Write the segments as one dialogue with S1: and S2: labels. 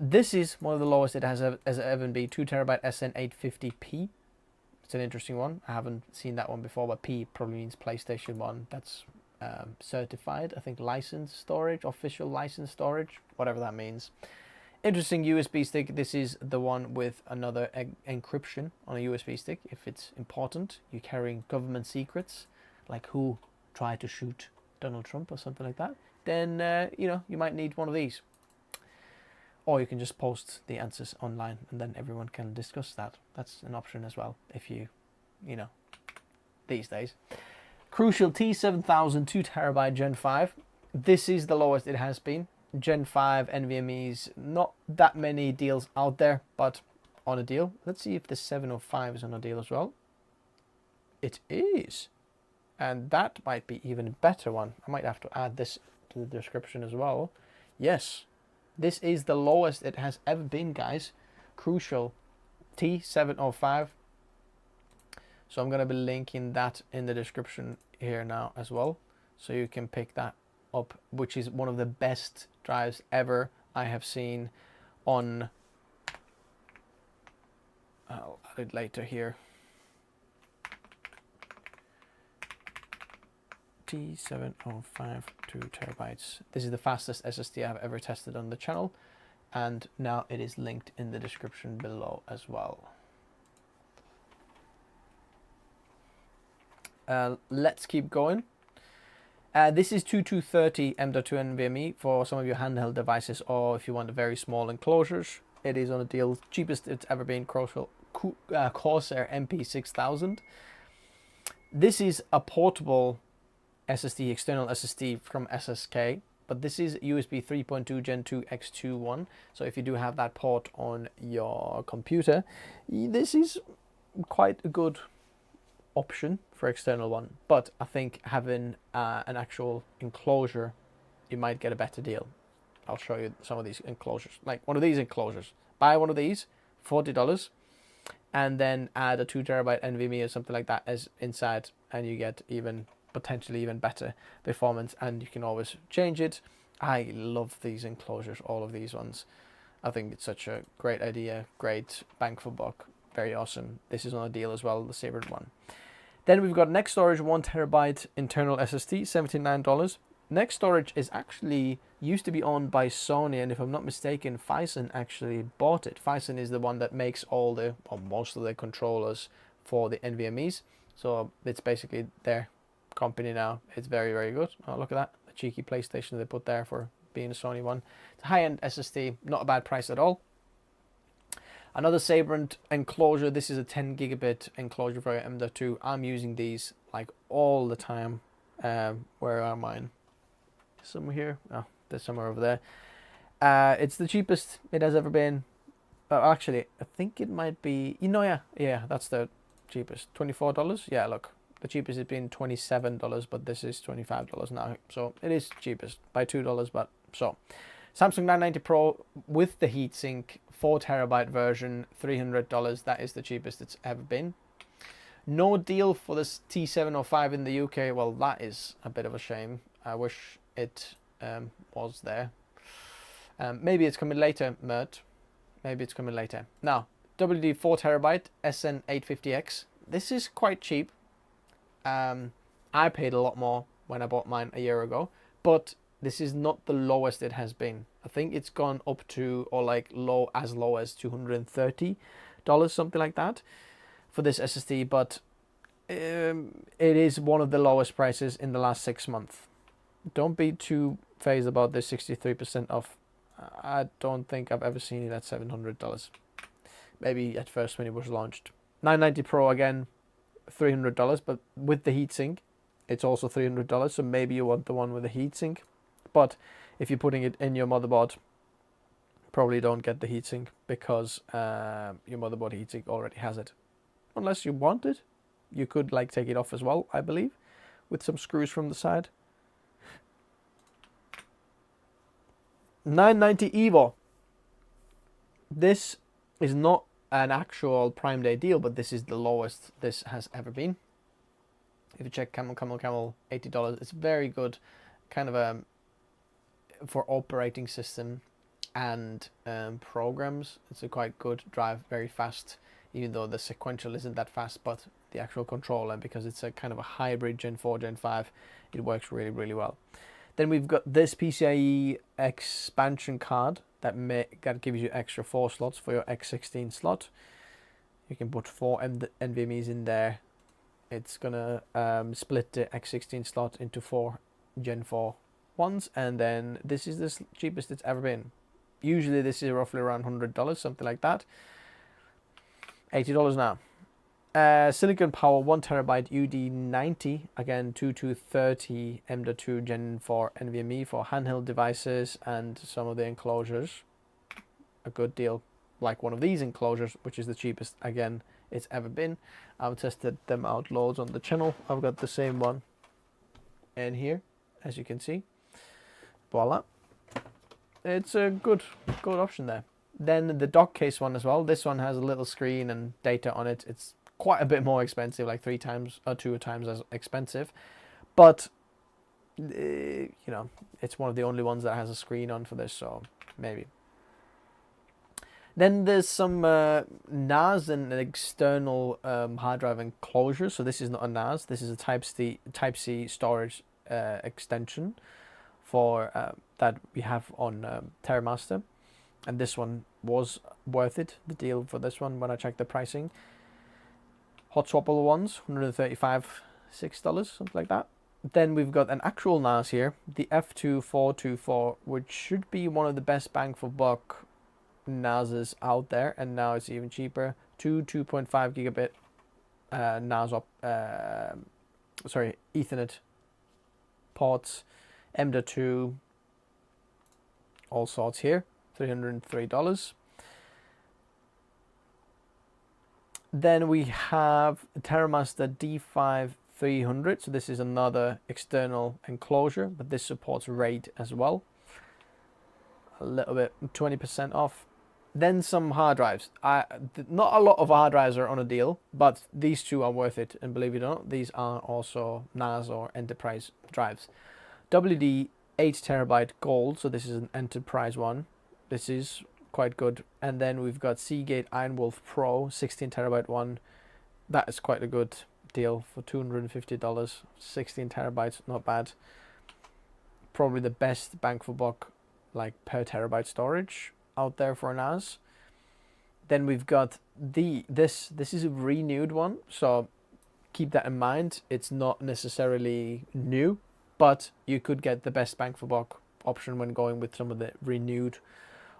S1: This is one of the lowest it has ever been. 2 TB SN850p. It's an interesting one. I haven't seen that one before, but P probably means PlayStation 1. That's certified, I think, licensed storage, official licensed storage, whatever that means. Interesting USB stick. This is the one with another encryption on a USB stick. If it's important, you're carrying government secrets, like who tried to shoot Donald Trump or something like that, then you might need one of these. Or you can just post the answers online and then everyone can discuss that. That's an option as well if you these days. Crucial T7000 2 TB Gen 5. This is the lowest it has been. Gen 5 NVMe's, not that many deals out there, but on a deal. Let's see if the 705 is on a deal as well. It is. And that might be even a better one. I might have to add this to the description as well. Yes. This is the lowest it has ever been, guys. Crucial T705. So I'm going to be linking that in the description here now as well. So you can pick that up, which is one of the best drives ever I have seen on... I'll add it later here. T705 2 TB. This is the fastest SSD I've ever tested on the channel, and now it is linked in the description below as well. Let's keep going. This is 2230 M.2 NVMe for some of your handheld devices, or if you want very small enclosures. It is on a deal, cheapest it's ever been. Corsair MP6000. This is a portable SSD, external SSD from SSK, but this is USB 3.2 Gen 2 X21. So if you do have that port on your computer, this is quite a good option for external one. But I think having an actual enclosure, you might get a better deal. I'll show you some of these enclosures, like one of these enclosures. Buy one of these, $40, and then add a 2 TB NVMe or something like that as inside, and you get potentially even better performance, and you can always change it. I love these enclosures, all of these ones. I think it's such a great idea, great bang for buck, very awesome. This is on a deal as well, the Sabre one. Then we've got Next Storage 1 TB internal SSD, $79. Next Storage is actually used to be owned by Sony, and if I'm not mistaken, Phison actually bought it. Phison is the one that makes all the, or most of the controllers for the NVMe's. So it's basically their company now. It's very, very good. Oh, look at that, the cheeky PlayStation they put there for being a Sony one. It's a high-end SSD, not a bad price at all. Another Sabre enclosure. This is a 10 gigabit enclosure for M.2. I'm using these like all the time. Where are mine? Somewhere here. Oh, there's somewhere over there. It's the cheapest it has ever been. Actually, I think it might be, yeah, that's the cheapest. $24. Yeah, look, the cheapest has been $27, but this is $25 now. So it is cheapest by $2, but so. Samsung 990 Pro with the heatsink, 4 TB version, $300. That is the cheapest it's ever been. No deal for this T705 in the UK. Well, that is a bit of a shame. I wish it was there. Maybe it's coming later, Mert. Maybe it's coming later. Now, WD 4 TB SN850X. This is quite cheap. I paid a lot more when I bought mine a year ago, but this is not the lowest it has been. I think it's gone up to, or like as low as $230, something like that, for this SSD. But it is one of the lowest prices in the last 6 months. Don't be too phased about this 63% off. I don't think I've ever seen it at $700. Maybe at first when it was launched. 990 Pro again, $300, but with the heatsink, it's also $300. So maybe you want the one with the heatsink. But if you're putting it in your motherboard, probably don't get the heatsink, because your motherboard heatsink already has it. Unless you want it, you could like take it off as well, I believe, with some screws from the side. 990 Evo. This is not an actual Prime Day deal, but this is the lowest this has ever been. If you check Camel, $80. It's very good, kind of a for operating system. and programs. It's a quite good drive, very fast, even though the sequential isn't that fast, but the actual controller, because it's a kind of a hybrid Gen 4, Gen 5, it works really, really well. Then we've got this PCIe expansion card that gives you extra 4 slots for your X16 slot. You can put 4 NVMe's in there. It's gonna split the X16 slot into 4 Gen 4 ones, and then this is the cheapest it's ever been. Usually this is roughly around $100, something like that. $80 now. Silicon Power 1 terabyte UD90, again 2230 M.2 Gen 4 NVMe for handheld devices and some of the enclosures. A good deal, like one of these enclosures, which is the cheapest again it's ever been. I've tested them out loads on the channel. I've got the same one in here, as you can see. Voila. It's a good option there. Then the dock case one as well. This one has a little screen and data on it. It's quite a bit more expensive, like 3 times or 2 times as expensive, but you know, it's one of the only ones that has a screen on for this, so maybe. Then there's some NAS and an external hard drive enclosure. So this is not a NAS, this is a Type-C storage extension for that we have on TerraMaster, and this one was worth it, the deal for this one when I checked the pricing. Hot swappable ones, $135, $6, something like that. Then we've got an actual NAS here, the F2424, which should be one of the best bang for buck NASs out there, and now it's even cheaper. 2.5 gigabit NAS Ethernet ports, M.2, all sorts here, $303. Then we have TerraMaster D5-300. So this is another external enclosure, but this supports RAID as well. A little bit, 20% off. Then some hard drives. Not a lot of hard drives are on a deal, but these two are worth it. And believe it or not, these are also NAS or enterprise drives. WD 8 terabyte gold. So this is an enterprise one. This is quite good. And then we've got Seagate Ironwolf Pro 16 terabyte one. That is quite a good deal for $250. 16 terabytes, not bad. Probably the best bang for buck, like per terabyte storage out there for NAS. Then we've got this is a renewed one, so keep that in mind. It's not necessarily new, but you could get the best bang for buck option when going with some of the renewed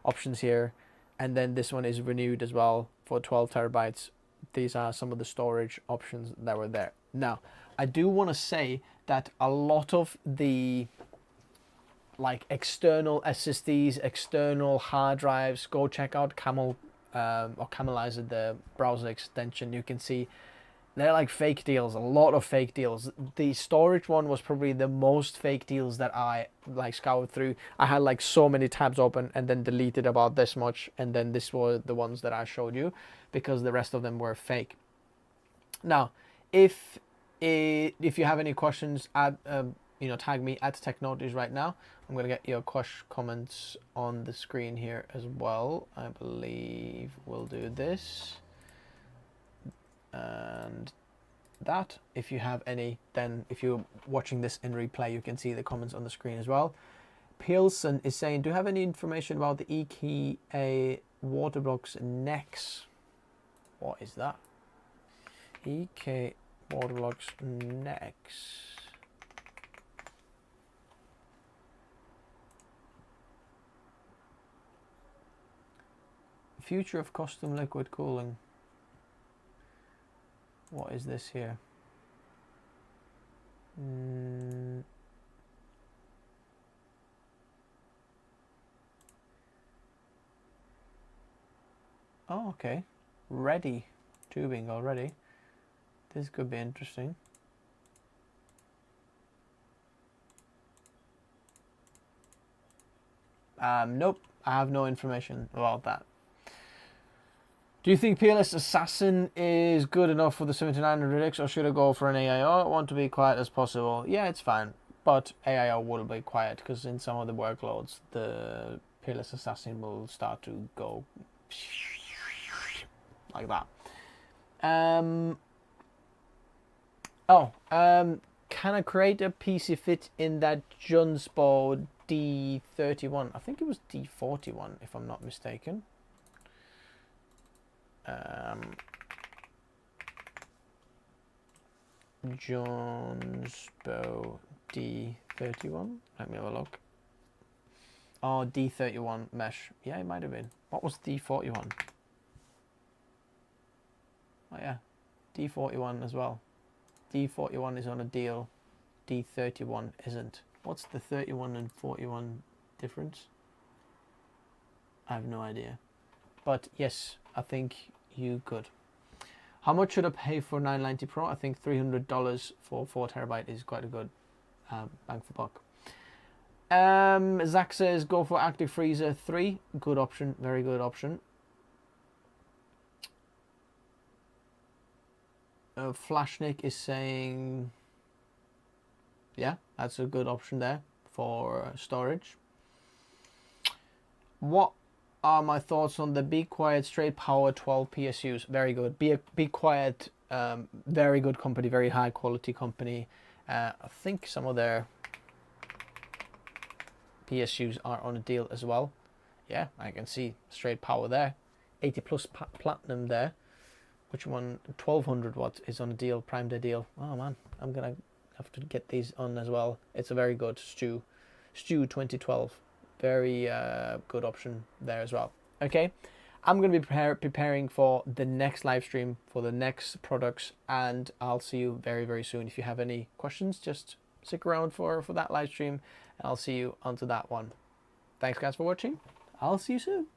S1: options here. And then this one is renewed as well for 12 terabytes. These are some of the storage options that were there. Now, I do want to say that a lot of the like external SSDs, external hard drives, go check out Camel or Camelizer, the browser extension. You can see they're like fake deals, a lot of fake deals. The storage one was probably the most fake deals that I like scoured through. I had like so many tabs open and then deleted about this much, and then this were the ones that I showed you because the rest of them were fake. Now, if you have any questions, add tag me at TechNotice right now. I'm gonna get your comments on the screen here as well. I believe we'll do this and that. If you have any, then if you're watching this in replay, you can see the comments on the screen as well. Pearson is saying, do you have any information about the EKA Waterblocks NEX? What is that? EK Waterblocks NEX. Future of custom liquid cooling. What is this here? Oh, okay. Ready tubing already. This could be interesting. Nope, I have no information about that. Do you think PLS Assassin is good enough for the 7900X, or should I go for an AIO? I want to be quiet as possible. Yeah, it's fine, but AIO will be quiet because in some of the workloads, the Peerless Assassin will start to go like that. Can I create a PC fit in that Junspo D31? I think it was D41 if I'm not mistaken. Junspo D31. Let me have a look. Oh, D31 mesh. Yeah, it might have been. What was D41? Oh yeah, D41 as well. D41 is on a deal. D31 isn't. What's the 31 and 41 difference? I have no idea. But yes, I think you could. How much should I pay for 990 Pro? I think $300 for 4 terabyte is quite a good bang for buck. Zach says go for Active Freezer 3. Good option, very good option. Flashnik is saying, yeah, that's a good option there for storage. What are my thoughts on the Be Quiet Straight Power 12 PSUs? Very good. Be Quiet, very good company, very high quality company. I think some of their PSUs are on a deal as well. Yeah, I can see straight power there. 80 plus platinum there. Which one? 1200 watts is on a deal, Prime Day deal. Oh man, I'm gonna have to get these on as well. It's a very good Stew 2012. Very good option there as well. Okay, I'm gonna be preparing for the next live stream, for the next products, and I'll see you very, very soon. If you have any questions, just stick around for that live stream, and I'll see you onto that one. Thanks guys for watching. I'll see you soon.